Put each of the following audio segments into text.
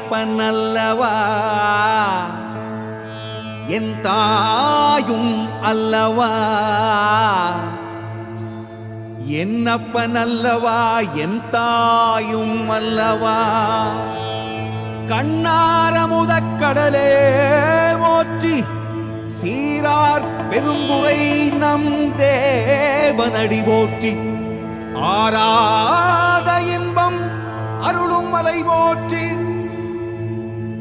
என்னப்பனல்லவா என் தாயும் அல்லவா என்னப்பனல்லவா என் தாயும் அல்லவா கண்ணாரமுதக்கடலே போற்றி சீரார் பெருந்துரை நம் தேவனடி போற்றி ஆராத இன்பம் அருளும் மலை போற்றி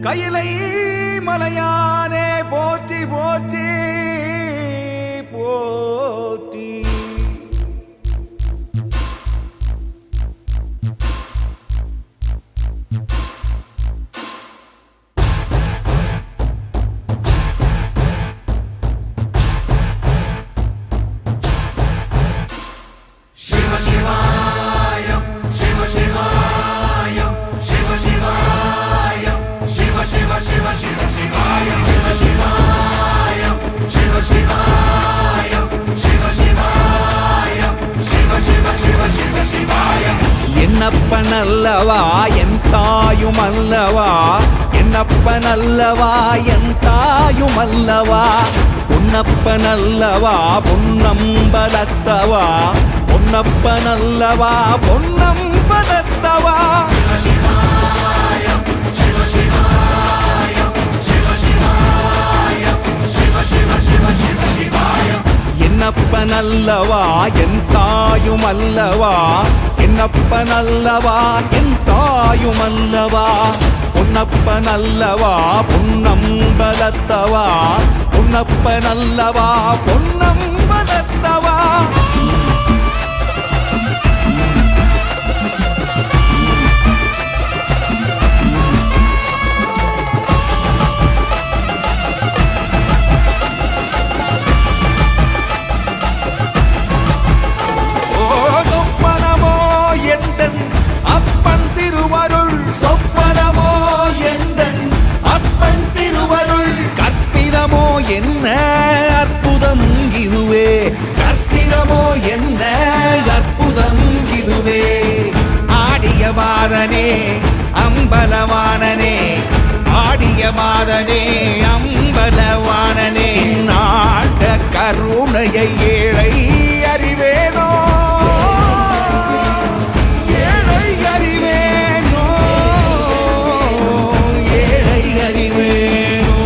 கையிலை மலையானே போற்றி போற்றி போற்றி என்னப்பனல்லவா என் தாயும் அல்லவா என்னப்பனல்லவா என் தாயும் அல்லவா பொன்னப்பனல்லவா பொன்னம்பலத்தவா பொன்னப்பனல்லவா பொன்னம்பலத்தவா என்னப்பனல்லவா என் தாயும் அல்லவா என்னப்பனல்லவா என் தாயும் அல்லவா பொன்னப்பனல்லவா பொன்னம்பலத்தவா பொன்னப்பனல்லவா பொன்னம்பலத்தவா என்ன அற்புதம் இதுவே கற்பிதமோ என்ன அற்புதம் இதுவே ஆடிய மாதனே அம்பலவானனே ஆடிய மாதனே அம்பலவானனே நாட கருணையை ஏழை அறிவேனோ ஏழை அறிவேனோ ஏழை அறிவேனோ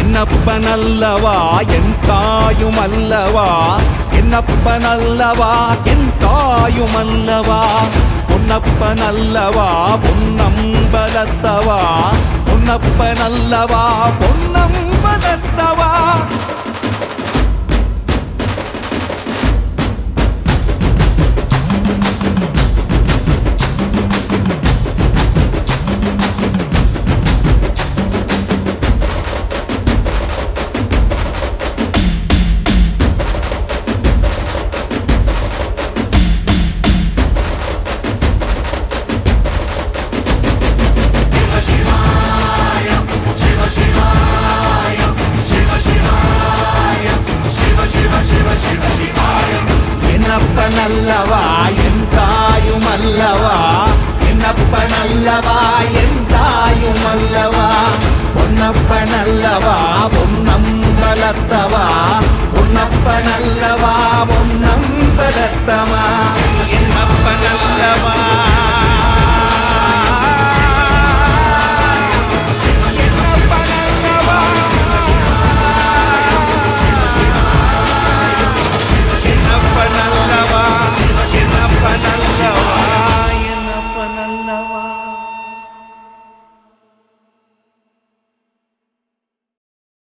என்னப்பனல்லவா என் தாயும் அல்லவா என்னப்பனல்லவா என் தாயும் அல்லவா பொன்னப்பனல்லவா பொன்னம்பலத்தவா பொன்னப்பனல்லவா பொன்னம்பலத்தவா என்னப்பனல்லவா என் தாயும் அல்லவா என்னப்பனல்லவா என் தாயும் அல்லவா பொன்னப்பனல்லவா பொன்னம்பலத்தவா பொன்னப்பனல்லவா பொன்னம்பலத்தவா என்னப்பனல்லவா